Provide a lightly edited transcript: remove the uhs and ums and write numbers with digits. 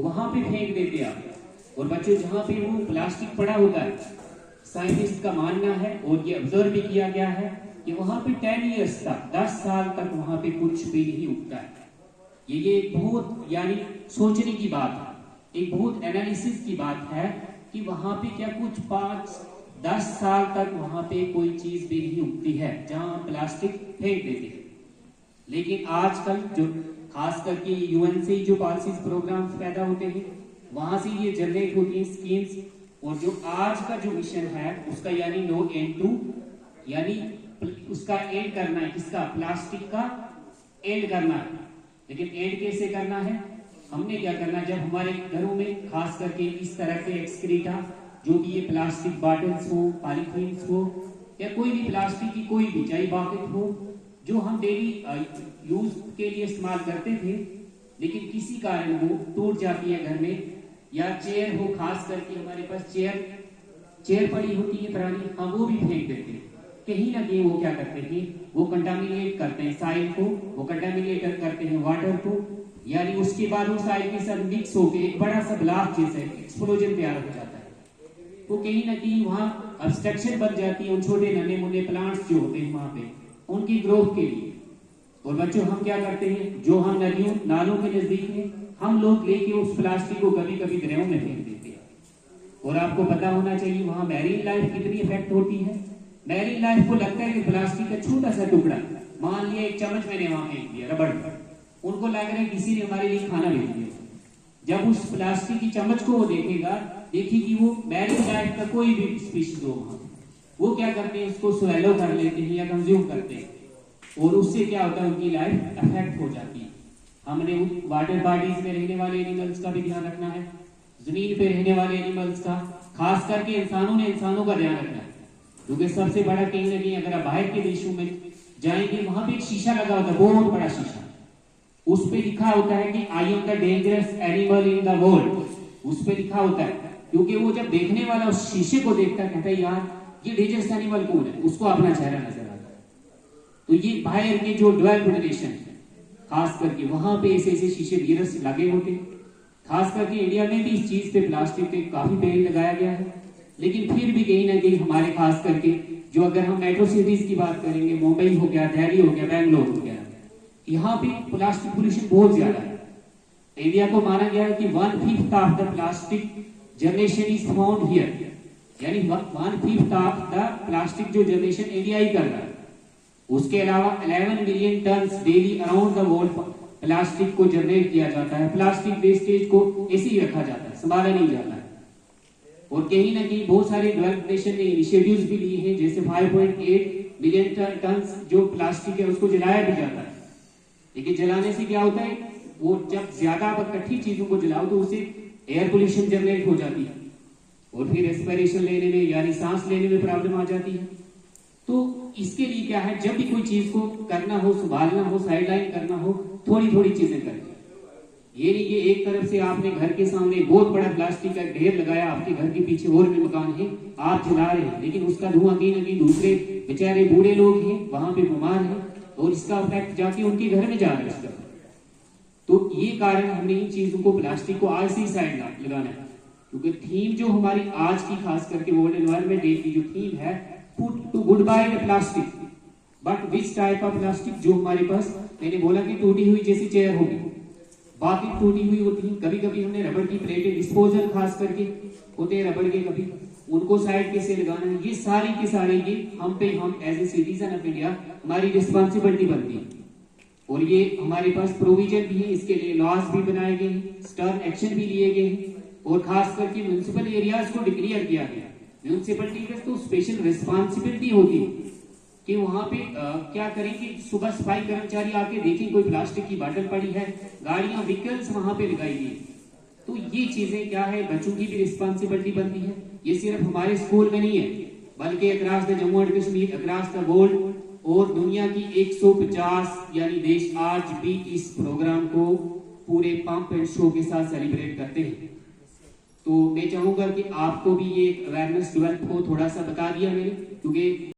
वहां पे फेंक देते आप। और बच्चों जहां पे वो प्लास्टिक पड़ा होता है, साइंटिस्ट का मानना है और ये ऑब्जर्व भी किया गया है कि वहां पे 10 ईयर्स तक, 10 साल तक वहां पे कुछ भी नहीं उगता है। ये एक बहुत यानी सोचने की बात है, एक बहुत एनालिसिस की बात है कि वहां पे क्या कुछ 5-10 साल तक वहां पे कोई चीज भी नहीं उगती है जहां प्लास्टिक फेंक देते हैं। लेकिन आजकल जो खास करके यूएन से जो पॉलिसीज प्रोग्राम्स पैदा होते हैं, वहां से ये जनरेट होती हैं स्कीम्स। और जो आज का जो मिशन है उसका यानी नो एंड टू, यानी उसका एंड करना है, किसका, प्लास्टिक का एंड करना है। लेकिन एंड कैसे करना है, हमने क्या करना है, जब हमारे घरों में खास करके इस तरह के एक्सक्रीटा, जो भी ये प्लास्टिक बॉटल्स हो, पॉलीथीन हो, या कोई भी प्लास्टिक की कोई भी चाहे बकेट हो, जो हम डेली यूज के लिए इस्तेमाल करते थे, लेकिन किसी कारण वो टूट जाती है घर में, या चेयर हो, खास करके हमारे पास चेयर पड़ी होती है पुरानी, हम वो भी फेंक देते हैं। कहीं ना कहीं वो क्या करते हैं, वो कंटामिनेट करते हैं साइल को, वो कंटामिनेट करते हैं वाटर को, यानी उसके बाद वो साइल के साथ मिक्स होकर एक बड़ा सा ब्लास्ट जैसे एक्सप्लोजन तैयार हो जाता है। तो कहीं ना कहीं वहां ऑब्स्ट्रक्शन बन जाती है उन छोटे नन्हे मुन्ने प्लांट्स जो होते हैं वहां पे, उनकी ग्रोथ के लिए। और बच्चों हम क्या करते हैं, जो हम नदियों नालों के नजदीक हैं, हम लोग लेके उस प्लास्टिक को कभी कभी दरियाओं में फेंक देते हैं। और आपको पता होना चाहिए वहां मैरीन लाइफ कितनी इफेक्ट होती है। मैरीन लाइफ को लगता है कि प्लास्टिक का छोटा सा टुकड़ा, मान लिया एक चम्मच मैंने वहां फेंक दिया रबड़, उनको लग रहा है किसी ने हमारे लिए खाना भेज दिया। जब उस प्लास्टिक की चम्मच को वो देखेगा, देखिए वो मैरीन लाइफ का कोई भी स्पीशीज हो वहां, वो क्या करते हैं, उसको स्वेलो कर लेते हैं या कंज्यूम करते हैं, और उससे क्या होता है, उनकी लाइफ अफेक्ट हो जाती है। हमने वाटर बॉडीज में रहने वाले एनिमल्स का भी ध्यान रखना है, जमीन पे रहने वाले एनिमल्स का, खास करके इंसानों का ध्यान रखना है। क्योंकि सबसे बड़ा कहीं ना कहीं अगर आप बाहर के देशों में जाएंगे, वहां पे एक शीशा लगा होता है, बहुत बड़ा शीशा, उस पे लिखा होता है कि I am the dangerous animal in the world, उस पे लिखा होता है। क्योंकि वो जब देखने वाला उस शीशे को देखता है, कहता है यार ये डेंजरस एनिमल कौन है, उसको अपना चेहरा नजर आता है। तो ये बाहर के जो डेवलप्ड नेशन है, खास करके वहां पे ऐसे शीशे वीरस लगे होते। खास करके इंडिया में भी इस चीज पे प्लास्टिक पे काफी बैन लगाया गया है, लेकिन फिर भी कहीं ना कहीं हमारे खास करके जो अगर हम मेट्रो सिटीज की बात करेंगे, मुंबई हो गया, दिल्ली हो गया, बेंगलोर हो गया, यहाँ पे प्लास्टिक पोल्यूशन बहुत ज्यादा है। इंडिया को माना गया है कि 1/5 of the plastic generation is found here, यानी 1/5 ऑफ द प्लास्टिक जो जनरेशन इंडिया ही कर रहा है। उसके अलावा 11 million ton daily around the world plastic को जनरेट किया जाता है। प्लास्टिक वेस्टेज को ऐसे ही रखा जाता है, संभाला नहीं जाता है। और कहीं ना कहीं बहुत सारे डेवलप्ड नेशन ने इनिशिएटिव्स भी लिए हैं, जैसे 5.8 मिलियन टन जो प्लास्टिक है उसको जलाया भी जाता है। लेकिन जलाने से क्या होता है, वो जब ज्यादा कट्ठी चीजों को जलाओ तो उससे एयर पोल्यूशन जनरेट हो जाती है, और फिर रेस्पिरेशन लेने में यानी सांस लेने में प्रॉब्लम आ जाती है। तो इसके लिए क्या है, जब भी कोई चीज को करना हो, संभालना हो, साइडलाइन करना हो, थोड़ी थोड़ी चीजें करें। ये नहीं कि एक तरफ से आपने घर के सामने बहुत बड़ा प्लास्टिक का ढेर लगाया, आपके घर के पीछे और भी मकान है, आप जला रहे हैं, लेकिन उसका धुआं कहीं ना कहीं दूसरे बेचारे बूढ़े लोग हैं वहां पे बीमार हैं, और इसका इफेक्ट जाके उनके घर में जा रहा है इसका। तो ये कारण हमने इन चीजों को, प्लास्टिक को आज से साइड लगाना है। क्योंकि थीम जो हमारी आज की खास करके वर्ल्ड एनवायरनमेंट डे की जो थीम है, put to good bye the plastic, but which type of plastic, जो हमारे पास मैंने बोला कि टूटी हुई जैसी चेयर होगी, बाकी टूटी हुई होती है। कभी कभी हमने रबड़ की प्लेटें, डिस्पोजल खास करके होते हैं रबड़ के, कभी उनको साइड कैसे लगाना है, ये सारी के सारे ये हम पे, हम as a citizen of India हमारी रिस्पॉन्सिबिलिटी बनती है। और ये हमारे पास प्रोविजन भी है, इसके लिए लॉज भी बनाए गए हैं, स्टर्न एक्शन भी लिए गए हैं, और खास करके म्यूनिसिपल एरियाज को डिक्लेयर किया गया। म्यूनिसिपलिटी की तो स्पेशल रिस्पॉन्सिबिलिटी होती है कि वहां पे क्या करें कि सुबह सफाई कर्मचारी आके देखें कोई प्लास्टिक की बोतल पड़ी है, गाड़ियां व्हीकल्स वहां पे लगाई गई। तो ये चीजें क्या है, बच्चों की भी रिस्पॉन्सिबिलिटी बनती है। ये सिर्फ हमारे स्कूल में नहीं है, बल्कि across the Jammu and Kashmir, across the world और दुनिया की 150 यानी देश आज भी इस प्रोग्राम को पूरे पंप एंड शो के साथ सेलिब्रेट करते हैं। तो मैं चाहूंगा कि आपको भी ये अवेयरनेस डेवलप हो, थोड़ा सा बता दिया मैंने, क्योंकि